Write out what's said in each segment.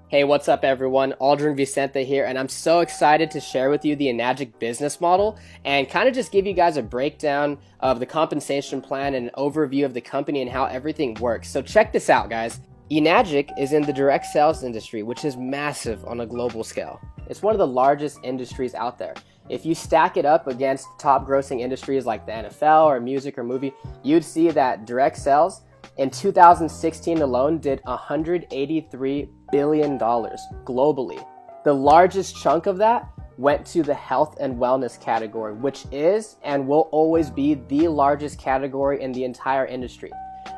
Hey, what's up everyone? Aldrin Vicente here, and I'm so excited to share with you the Enagic business model and kind of just give you guys a breakdown of the compensation plan and an overview of the company and how everything works. So check this out, guys. Enagic is in the direct sales industry, which is massive on a global scale. It's one of the largest industries out there. If you stack it up against top grossing industries like the NFL or music or movie, you'd see that direct sales in 2016 alone did $183 billion globally. The largest chunk of that went to the health and wellness category, which is and will always be the largest category in the entire industry.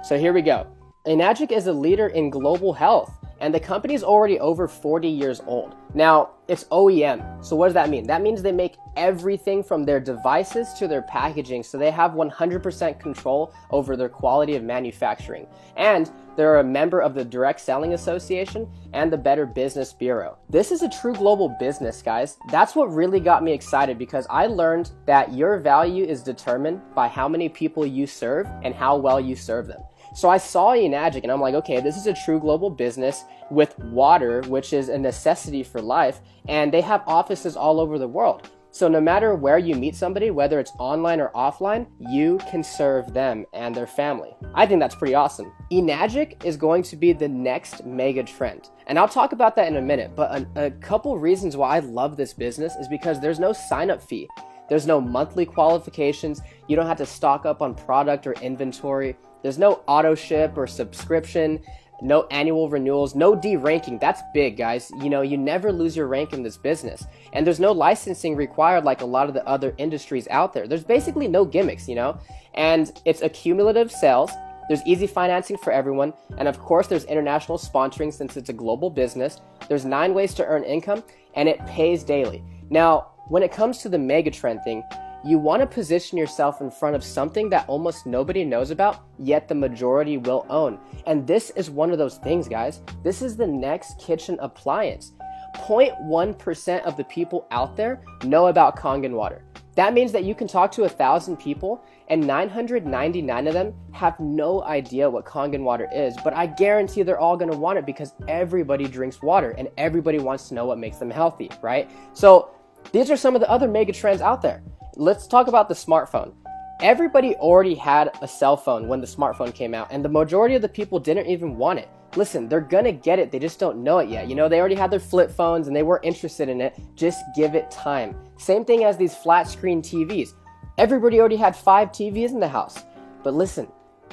So here we go. Enagic is a leader in global health, and the company is already over 40 years old. Now, it's OEM. So what does that mean? That means they make everything from their devices to their packaging, so they have 100% control over their quality of manufacturing. And they're a member of the Direct Selling Association and the Better Business Bureau. This is a true global business, guys. That's what really got me excited, because I learned that your value is determined by how many people you serve and how well you serve them. So I saw Enagic and I'm like, okay, this is a true global business with water, which is a necessity for life, and they have offices all over the world. So no matter where you meet somebody, whether it's online or offline, you can serve them and their family. I think that's pretty awesome. Enagic is going to be the next mega trend, and I'll talk about that in a minute, but a couple reasons why I love this business is because there's no sign-up fee. There's no monthly qualifications. You don't have to stock up on product or inventory. There's no auto ship or subscription, no annual renewals, no de-ranking. That's big, guys. You know, you never lose your rank in this business. And there's no licensing required like a lot of the other industries out there. There's basically no gimmicks, you know? And it's accumulative sales. There's easy financing for everyone. And of course, there's international sponsoring since it's a global business. There's 9 ways to earn income, and it pays daily. Now, when it comes to the megatrend thing, you want to position yourself in front of something that almost nobody knows about, yet the majority will own. And this is one of those things, guys. This is the next kitchen appliance. 0.1% of the people out there know about Kangen water. That means that you can talk to 1,000 people and 999 of them have no idea what Kangen water is, but I guarantee they're all going to want it because everybody drinks water and everybody wants to know what makes them healthy, right? So these are some of the other mega trends out there. Let's talk about the smartphone. Everybody already had a cell phone when the smartphone came out, and the majority of the people didn't even want it. Listen, they're gonna get it, they just don't know it yet. You know, they already had their flip phones and they weren't interested in it. Just give it time. Same thing as these flat screen TVs. Everybody already had 5 TVs in the house. But listen,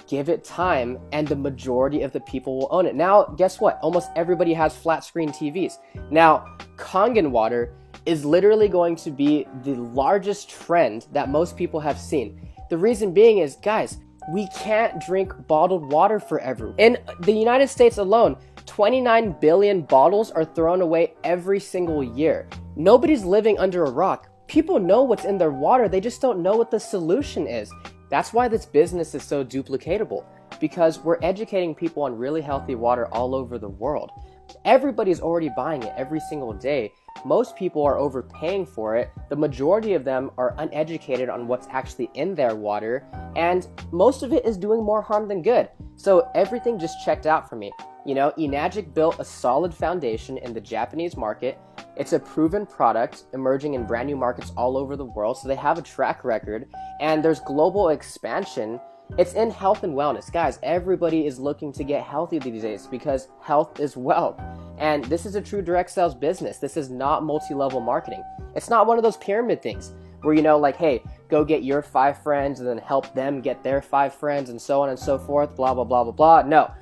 give it time and the majority of the people will own it. Now, guess what? Almost everybody has flat screen TVs. Now, Kangen water is literally going to be the largest trend that most people have seen. The reason being is, guys, we can't drink bottled water forever. In the United States alone, 29 billion bottles are thrown away every single year. Nobody's living under a rock. People know what's in their water, they just don't know what the solution is. That's why this business is so duplicatable, because we're educating people on really healthy water all over the world. Everybody's already buying it every single day. Most people are overpaying for it. The majority of them are uneducated on what's actually in their water, and most of it is doing more harm than good. So everything just checked out for me. You know, Enagic built a solid foundation in the Japanese market. It's a proven product emerging in brand new markets all over the world, so they have a track record, and there's global expansion. It's in health and wellness. Guys, everybody is looking to get healthy these days because health is wealth. And this is a true direct sales business. This is not multi-level marketing. It's not one of those pyramid things where, you know, like, hey, go get your 5 friends and then help them get their 5 friends and so on and so forth, blah, blah, blah, blah, blah. No,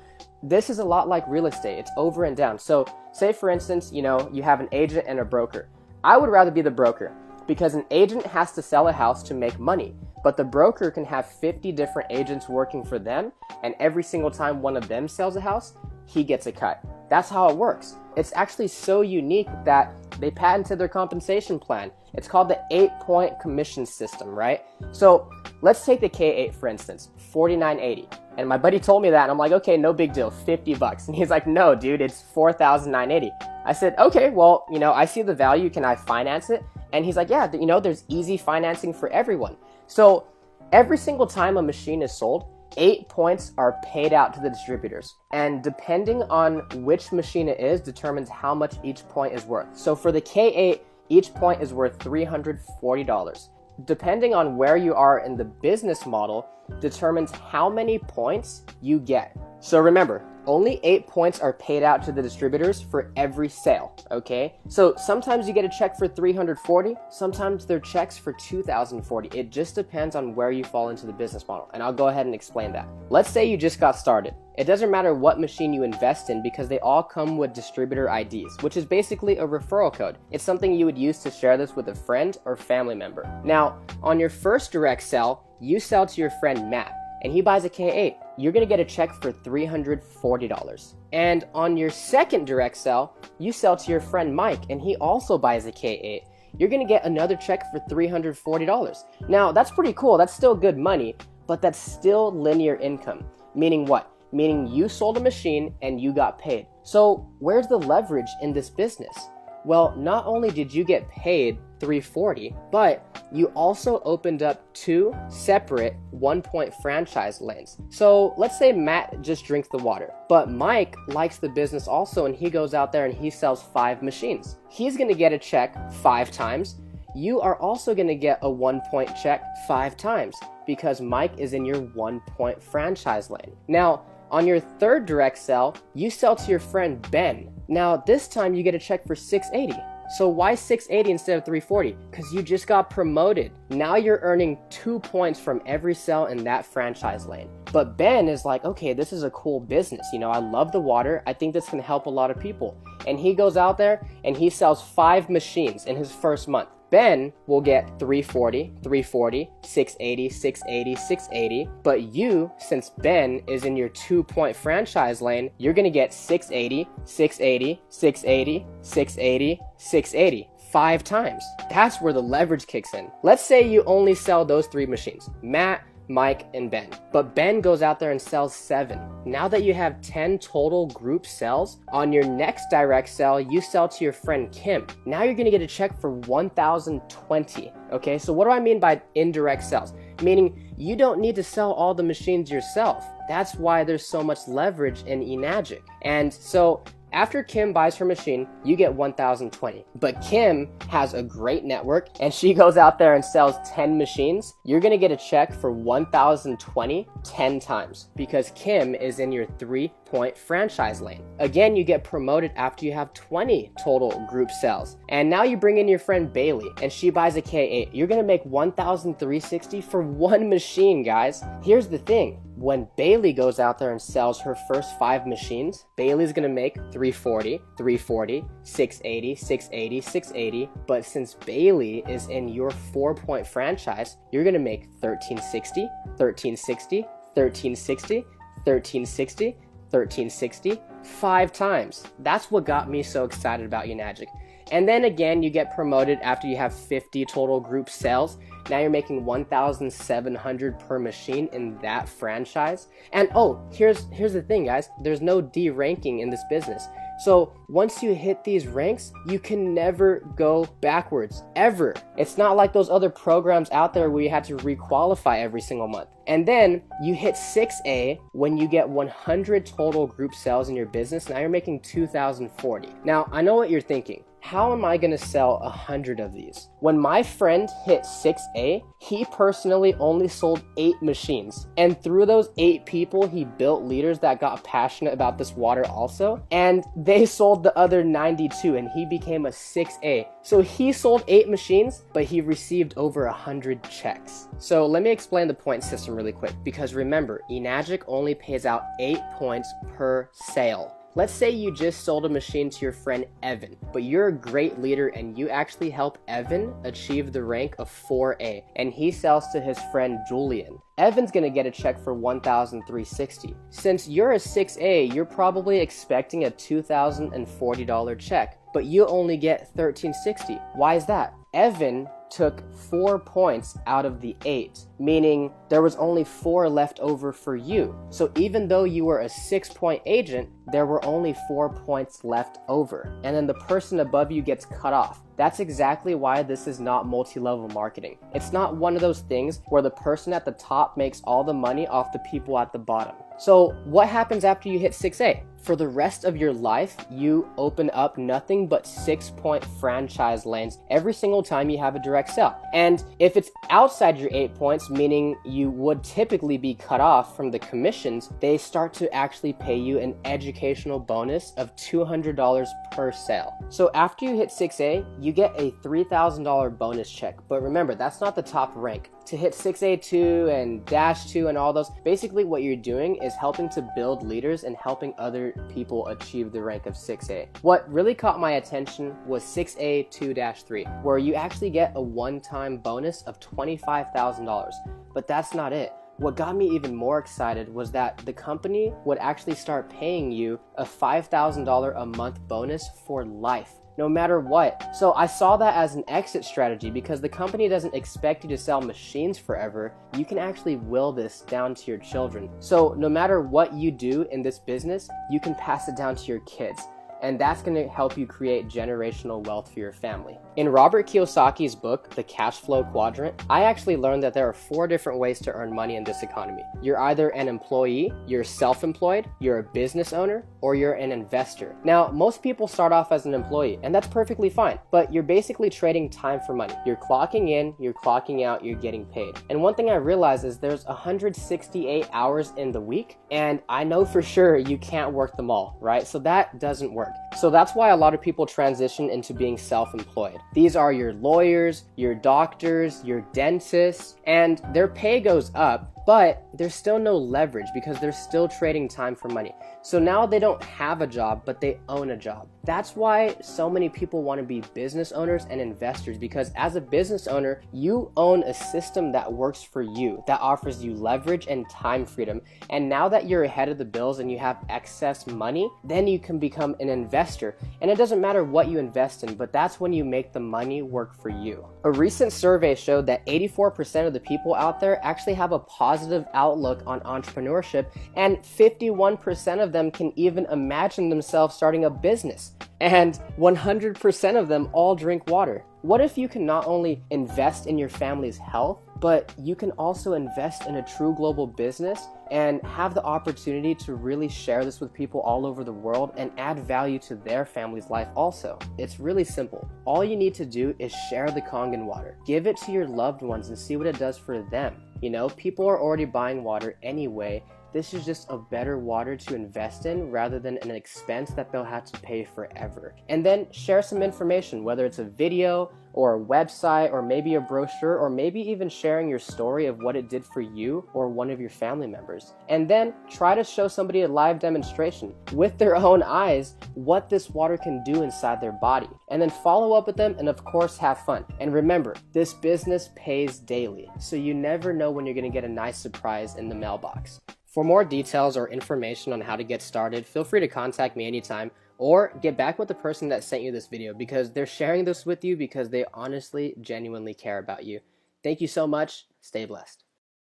this is a lot like real estate. It's over and down. So say, for instance, you know, you have an agent and a broker. I would rather be the broker because an agent has to sell a house to make money. But the broker can have 50 different agents working for them, and every single time one of them sells a house, he gets a cut. That's how it works. It's actually so unique that they patented their compensation plan. It's called the 8-point commission system, right? So let's take the K8 for instance, $49.80. And my buddy told me that, and I'm like, okay, no big deal, $50. And he's like, no, dude, it's $4,980. I said, okay, well, you know, I see the value. Can I finance it? And he's like, yeah, you know, there's easy financing for everyone. So every single time a machine is sold, 8 points are paid out to the distributors. And depending on which machine it is determines how much each point is worth. So for the K8, each point is worth $340. Depending on where you are in the business model determines how many points you get. So remember, only 8 points are paid out to the distributors for every sale, okay? So sometimes you get a check for $340, sometimes they're checks for $2,040. It just depends on where you fall into the business model, and I'll go ahead and explain that. Let's say you just got started. It doesn't matter what machine you invest in because they all come with distributor IDs, which is basically a referral code. It's something you would use to share this with a friend or family member. Now, on your first direct sell, you sell to your friend Matt, and he buys a K8. You're gonna get a check for $340. And on your second direct sell, you sell to your friend Mike, and he also buys a K8. You're gonna get another check for $340. Now, that's pretty cool. That's still good money, but that's still linear income. Meaning what? Meaning you sold a machine and you got paid. So where's the leverage in this business? Well, not only did you get paid $340, but you also opened up 2 separate 1-point franchise lanes. So let's say Matt just drinks the water, but Mike likes the business also, and he goes out there and he sells 5 machines. He's gonna get a check 5 times. You are also gonna get a 1-point check 5 times because Mike is in your 1-point franchise lane. Now, on your third direct sell, you sell to your friend Ben. Now, this time you get a check for $680. So why $680 instead of $340? Because you just got promoted. Now you're earning 2 points from every sell in that franchise lane. But Ben is like, okay, this is a cool business. You know, I love the water. I think this can help a lot of people. And he goes out there and he sells 5 machines in his first month. Ben will get $340, $340, $680, $680, $680. But you, since Ben is in your 2-point franchise lane, you're gonna get $680, $680, $680, $680, $680. 5 times. That's where the leverage kicks in. Let's say you only sell those 3 machines, Matt, Mike, and Ben. But Ben goes out there and sells 7. Now that you have 10 total group sells, on your next direct sell, you sell to your friend Kim. Now you're gonna get a check for $1,020. Okay, so what do I mean by indirect sales? Meaning you don't need to sell all the machines yourself. That's why there's so much leverage in Enagic. And so after Kim buys her machine, you get $1,020. But Kim has a great network and she goes out there and sells 10 machines. You're gonna get a check for $1,020 10 times because Kim is in your 3-point franchise lane. Again, you get promoted after you have 20 total group sales. And now you bring in your friend Bailey and she buys a K8. You're gonna make $1,360 for 1 machine, guys. Here's the thing. When Bailey goes out there and sells her first 5 machines, Bailey's gonna make $340, $340, $680, $680, $680. But since Bailey is in your 4-point franchise, you're gonna make $1,360, $1,360, $1,360, $1,360, $1,360, 5 times. That's what got me so excited about Enagic. And then again, you get promoted after you have 50 total group sales. Now you're making $1,700 per machine in that franchise. And oh, here's the thing, guys. There's no D ranking in this business. So once you hit these ranks, you can never go backwards, ever. It's not like those other programs out there where you had to requalify every single month. And then you hit 6A when you get 100 total group sales in your business. Now you're making $2,040. Now, I know what you're thinking. How am I gonna sell 100 of these? When my friend hit 6A, he personally only sold 8 machines. And through those 8 people, he built leaders that got passionate about this water also. And they sold the other 92 and he became a 6A. So he sold 8 machines, but he received over 100 checks. So let me explain the point system really quick, because remember, Enagic only pays out 8 points per sale. Let's say you just sold a machine to your friend Evan, but you're a great leader and you actually help Evan achieve the rank of 4A, and he sells to his friend Julian. Evan's gonna get a check for $1,360. Since you're a 6A, you're probably expecting a $2,040 check, but you only get $1,360. Why is that? Evan took 4 points out of the 8, meaning there was only 4 left over for you. So even though you were a 6-point agent, there were only 4 points left over. And then the person above you gets cut off. That's exactly why this is not multi-level marketing. It's not one of those things where the person at the top makes all the money off the people at the bottom. So what happens after you hit 6A? For the rest of your life, you open up nothing but 6-point franchise lanes every single time you have a direct sale. And if it's outside your 8 points, meaning you would typically be cut off from the commissions, they start to actually pay you an educational bonus of $200 per sale. So after you hit 6A, you get a $3,000 bonus check. But remember, that's not the top rank. To hit 6A2 and Dash 2 and all those, basically what you're doing is helping to build leaders and helping other people achieve the rank of 6A. What really caught my attention was 6A2-3, where you actually get a one-time bonus of $25,000. But that's not it. What got me even more excited was that the company would actually start paying you a $5,000 a month bonus for life, no matter what. So I saw that as an exit strategy because the company doesn't expect you to sell machines forever. You can actually will this down to your children. So no matter what you do in this business, you can pass it down to your kids. And that's going to help you create generational wealth for your family. In Robert Kiyosaki's book, The Cash Flow Quadrant, I actually learned that there are 4 different ways to earn money in this economy. You're either an employee, you're self-employed, you're a business owner, or you're an investor. Now, most people start off as an employee, and that's perfectly fine, but you're basically trading time for money. You're clocking in, you're clocking out, you're getting paid. And one thing I realized is there's 168 hours in the week, and I know for sure you can't work them all, right? So that doesn't work. So that's why a lot of people transition into being self-employed. These are your lawyers, your doctors, your dentists, and their pay goes up, but there's still no leverage because they're still trading time for money. So now they don't have a job, but they own a job. That's why so many people want to be business owners and investors, because as a business owner, you own a system that works for you, that offers you leverage and time freedom. And now that you're ahead of the bills and you have excess money, then you can become an investor. And it doesn't matter what you invest in, but that's when you make the money work for you. A recent survey showed that 84% of the people out there actually have a positive outlook on entrepreneurship, and 51% of them can even imagine themselves starting a business. And 100% of them all drink water. What if you can not only invest in your family's health, but you can also invest in a true global business and have the opportunity to really share this with people all over the world and add value to their family's life also? It's really simple. All you need to do is share the Kangen water. Give it to your loved ones and see what it does for them. You know, people are already buying water anyway. This is just a better water to invest in rather than an expense that they'll have to pay forever. And then share some information, whether it's a video or a website or maybe a brochure, or maybe even sharing your story of what it did for you or one of your family members. And then try to show somebody a live demonstration with their own eyes what this water can do inside their body. And then follow up with them and of course have fun. And remember, this business pays daily, so you never know when you're gonna get a nice surprise in the mailbox. For more details or information on how to get started, feel free to contact me anytime, or get back with the person that sent you this video, because they're sharing this with you because they honestly, genuinely care about you. Thank you so much. Stay blessed.